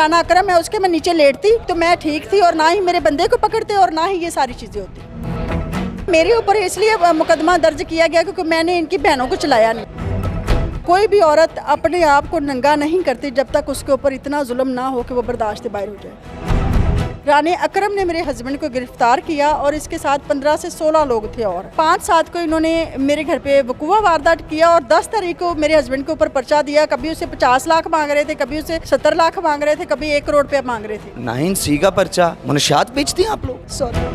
राना अकरम है उसके मैं नीचे लेटती तो मैं ठीक थी, और ना ही मेरे बंदे को पकड़ते और ना ही ये सारी चीज़ें होती। मेरे ऊपर इसलिए मुकदमा दर्ज किया गया क्योंकि मैंने इनकी बहनों को चलाया नहीं। कोई भी औरत अपने आप को नंगा नहीं करती जब तक उसके ऊपर इतना जुल्म ना हो कि वो बर्दाश्त से बाहर हो जाए। राना अकरम ने मेरे हस्बैंड को गिरफ्तार किया और इसके साथ 15 से 16 लोग थे, और 5/7 को इन्होंने मेरे घर पे वकूआ वारदात किया और 10 तारीख को मेरे हस्बैंड के ऊपर पर्चा दिया। कभी उसे 50 लाख मांग रहे थे, कभी उसे 70 लाख मांग रहे थे, कभी 1 करोड़ रुपया मांग रहे थे। 9C का पर्चा, मुनशियात बेचती हैं आप लोग? सॉरी।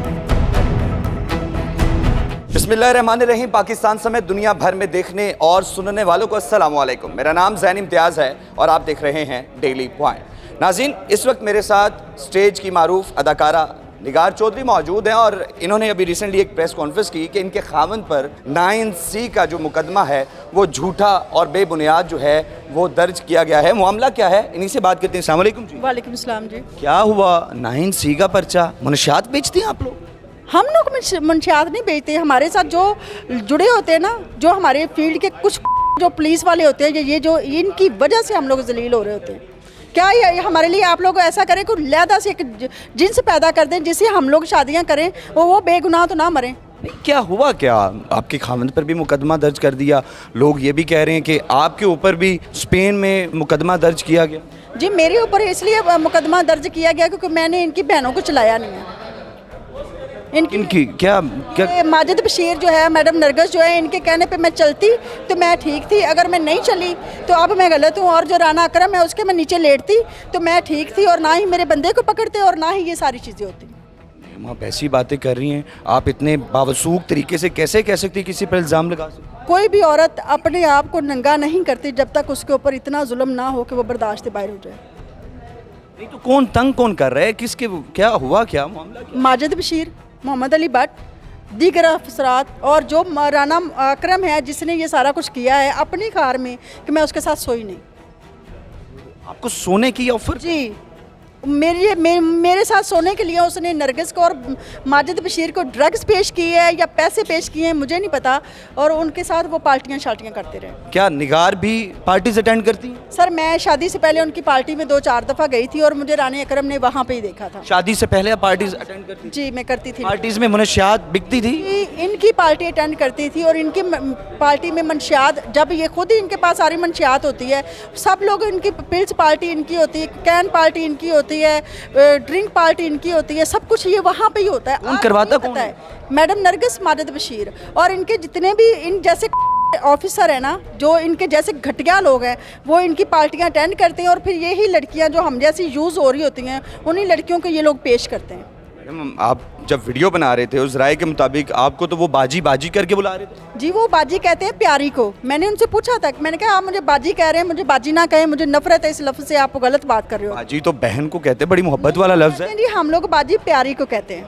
बिस्मिल्लाहिर्रहमानिर्रहीम। पाकिस्तान समेत दुनिया भर में देखने और सुनने वालों को अस्सलाम वालेकुम। मेरा नाम ज़ैन इम्तियाज़ है और आप देख रहे हैं डेली पॉइंट। नाज़रीन, इस वक्त मेरे साथ स्टेज की मारूफ अदाकारा निगार चौधरी मौजूद हैं और इन्होंने अभी रिसेंटली एक प्रेस कॉन्फ्रेंस की कि इनके खावंद पर 9C का जो मुकदमा है वो झूठा और बेबुनियाद जो है वो दर्ज किया गया है। मामला क्या है, इन्हीं से बात करते हैं। अस्सलाम वालेकुम जी। वालेकुम सलाम जी। क्या हुआ? 9C का पर्चा, मुनशियात बेचती हैं आप लोग? हम लोग मंशियात नहीं बेचते। हमारे साथ जो जुड़े होते हैं ना, जो हमारे फील्ड के कुछ जो पुलिस वाले होते हैं, ये जो इनकी वजह से हम लोग जलील हो रहे होते हैं। क्या ये हमारे लिए आप लोग ऐसा करें कि लहदा से एक जिन्स पैदा कर दें जिससे हम लोग शादियां करें, वो बेगुनाह तो ना मरें। क्या हुआ? क्या आपके खावंद पर भी मुकदमा दर्ज कर दिया? लोग ये भी कह रहे हैं कि आपके ऊपर भी स्पेन में मुकदमा दर्ज किया गया। जी, मेरे ऊपर इसलिए मुकदमा दर्ज किया गया क्योंकि मैंने इनकी बहनों को चलाया नहीं है। इनकी क्या माजिद बशीर जो है, मैडम नरगिस जो है, इनके कहने पे मैं चलती तो मैं ठीक थी। अगर मैं नहीं चली तो अब मैं गलत हूँ। और जो राना अकरम है उसके मैं नीचे लेटती तो मैं ठीक थी, और ना ही मेरे बंदे को पकड़ते और ना ही ये सारी चीज़ें होती। आप ऐसी बातें कर रही हैं, आप इतने बावसूख तरीके से कैसे कह सकती किसी पर इल्ज़ाम लगा सकती? कोई भी औरत अपने आप को नंगा नहीं करती जब तक उसके ऊपर इतना जुल्म ना हो कि वो बर्दाश्त से बाहर हो जाए। नहीं तो कौन तंग कौन कर रहा है? किसके क्या हुआ? क्या मामला क्या? माजिद बशीर, मोहम्मद अली भट्ट, दीगर अफसरात, और जो राना अकरम है जिसने ये सारा कुछ किया है अपनी कार में कि मैं उसके साथ सोई नहीं। आपको सोने की ऑफर? जी, मेरे साथ सोने के लिए उसने नरगिस को और माजिद बशीर को ड्रग्स पेश किए हैं या पैसे पेश किए हैं मुझे नहीं पता, और उनके साथ वो पार्टियां शार्टियां करते रहे। क्या निगार भी पार्टीज अटेंड करती हैं? सर, मैं शादी से पहले उनकी पार्टी में 2-4 दफ़ा गई थी और मुझे राना अकरम ने वहाँ पे ही देखा था। शादी से पहले आप पार्टीज अटेंड करती? जी, मैं करती थी। पार्टीज में मुनशियात बिकती थी? इनकी पार्टी अटेंड करती थी और इनकी पार्टी में मंशियात, जब ये खुद ही इनके पास सारी मंशियात होती है, सब लोग इनकी पिल्स पार्टी इनकी होती है, कैन पार्टी इनकी होती है, ड्रिंक पार्टी इनकी होती है, सब कुछ ये वहाँ पे ही होता है। कौन करवाता कौन है? मैडम नरगिस, माजिद बशीर, और इनके जितने भी इन जैसे ऑफिसर है ना, जो इनके जैसे घटिया लोग हैं, वो इनकी पार्टियां अटेंड करते हैं और फिर यही लड़कियां जो हम जैसी यूज़ हो रही होती हैं उन्हीं लड़कियों को ये लोग पेश करते हैं। मैडम, आप जब वीडियो बना रहे थे उस राय के मुताबिक आपको तो वो बाजी बाजी करके बुला रहे थे? जी, वो बाजी कहते हैं प्यारी को। मैंने उनसे पूछा था, मैंने कहा आप मुझे बाजी कह रहे हैं, मुझे बाजी ना कहें, मुझे नफरत है इस लफ्ज़ से, आप गलत बात कर रहे हो। बाजी तो बहन को कहते हैं, बड़ी मोहब्बत वाला लफ्ज़ है। जी, हम लोग बाजी प्यारी को कहते हैं।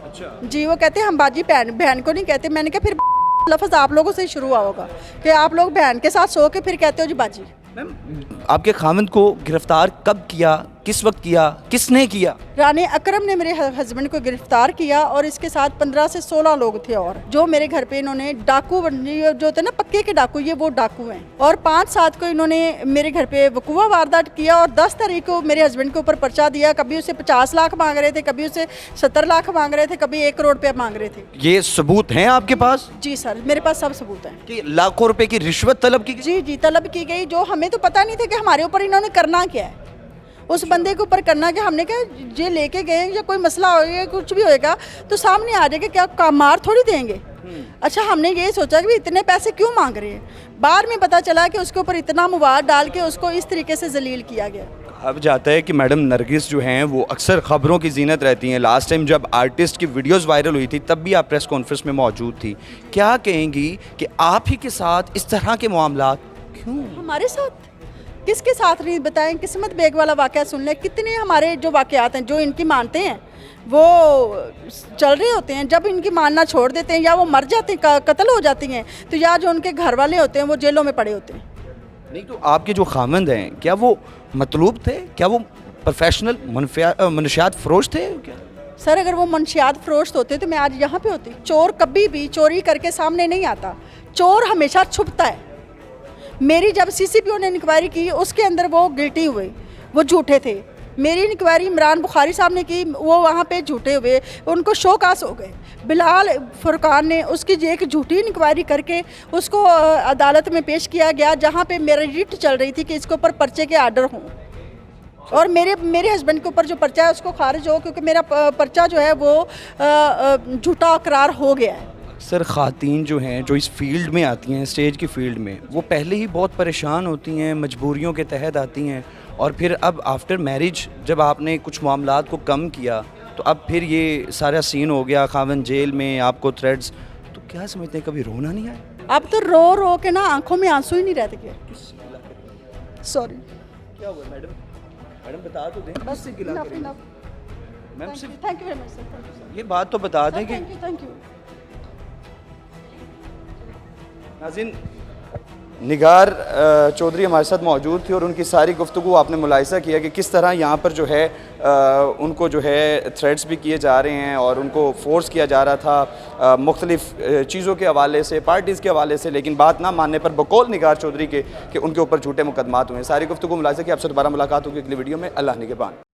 अच्छा जी, वो कहते हैं हम बाजी बहन को नहीं कहते। मैंने कहा फिर लफ्ज़ आप लोगों से शुरू हुआ होगा कि आप लोग बहन के साथ सो के फिर कहते हो जी बाजी। मैम, आपके खामिद को गिरफ्तार कब किया, किस वक्त किया, किसने किया? राना अकरम ने मेरे हस्बैंड को गिरफ्तार किया और इसके साथ 15 से 16 लोग थे, और जो मेरे घर पे इन्होंने डाकू जो होते हैं ना पक्के के डाकू, ये वो डाकू हैं। और 5/7 को इन्होंने मेरे घर पे वकूआ वारदात किया और 10 तारीख को मेरे हस्बैंड के ऊपर पर्चा दिया। कभी उसे 50 लाख मांग रहे थे, कभी उसे 70 लाख मांग रहे थे, कभी 1 करोड़ रुपया मांग रहे थे। ये सबूत हैं आपके पास? जी सर, मेरे पास सब सबूत हैं कि लाखों रुपए की रिश्वत तलब की? जी, तलब की गई, जो हमें तो पता नहीं था कि हमारे ऊपर इन्होंने करना क्या है, उस बंदे के ऊपर करना क्या। हमने कहा ये लेके गए या कोई मसला होगा, कुछ भी होएगा तो सामने आ जाएगा, क्या काम मार थोड़ी देंगे। अच्छा, हमने ये सोचा कि इतने पैसे क्यों मांग रहे हैं। बाद में पता चला कि उसके ऊपर इतना मवाद डाल के उसको इस तरीके से जलील किया गया। अब जाता है कि मैडम नरगिस जो हैं वो अक्सर खबरों की जीनत रहती हैं। लास्ट टाइम जब आर्टिस्ट की वीडियोस वायरल हुई थी तब भी आप प्रेस कॉन्फ्रेंस में मौजूद थी। क्या कहेंगी कि आप ही के साथ इस तरह के मामला क्यों? हमारे साथ किसके साथ नहीं बताएं। किस्मत बेग वाला वाक़या सुन लें। कितने हमारे जो वाक़यात हैं जो इनकी मानते हैं वो चल रहे होते हैं, जब इनकी मानना छोड़ देते हैं या वो मर जाते हैं, कत्ल हो जाती हैं, तो या जो उनके घर वाले होते हैं वो जेलों में पड़े होते हैं। नहीं तो आपके जो खामंद हैं क्या वो मतलूब थे? क्या वो प्रोफेशनल मनशियात फरोश थे क्या? सर, अगर वो मनशियात फरोश होते तो मैं आज यहाँ पे होती। चोर कभी भी चोरी करके सामने नहीं आता, चोर हमेशा छुपता है। मेरी जब सीसीपीओ ने इंक्वायरी की उसके अंदर वो गिल्टी हुए, वो झूठे थे। मेरी इंक्वायरी इमरान बुखारी साहब ने की, वो वहाँ पे झूठे हुए, उनको शोकास हो गए। बिलाल फुरकान ने उसकी एक झूठी इंक्वायरी करके उसको अदालत में पेश किया गया, जहाँ पे मेरी रिट चल रही थी कि इसके ऊपर पर्चे के आर्डर हों, और मेरे हस्बैंड के ऊपर जो पर्चा है उसको खारिज हो, क्योंकि मेरा पर्चा जो है वो झूठा करार हो गया है। अक्सर ख़ातीन जो हैं, जो इस फील्ड में आती हैं, स्टेज की फील्ड में, वो पहले ही बहुत परेशान होती हैं, मजबूरियों के तहत आती हैं, और फिर अब आफ्टर मैरिज जब आपने कुछ मामलात को कम किया तो अब फिर ये सारा सीन हो गया, खावन जेल में, आपको थ्रेड्स, तो क्या समझते हैं, कभी रोना नहीं आया? अब तो रो रो के ना आंखों में आंसू ही नहीं रहते क्या। सॉरी, क्या हुआ मैडम? मैडम बता तो दें, बस enough, enough. Ma'am Thank you, सिर्फ thank you very much, sir. Thank you, sir. ये बात तो बता दें कि Thank you. नाज़रीन, निगार चौधरी हमारे साथ मौजूद थी और उनकी सारी गुफ्तगू आपने मुलाहिज़ा किया कि किस तरह यहाँ पर जो है उनको जो है थ्रेट्स भी किए जा रहे हैं और उनको फोर्स किया जा रहा था मुख्तलिफ़ चीज़ों के हवाले से, पार्टीज़ के हवाले से, लेकिन बात ना मानने पर बकौल निगार चौधरी के कि उनके ऊपर झूठे मुकदमात हुए हैं। सारी गुफ्तगू मुलाहिज़ा की। आपसे दोबारा मुलाकात होगी अगली वीडियो में। अल्लाह निगहबान।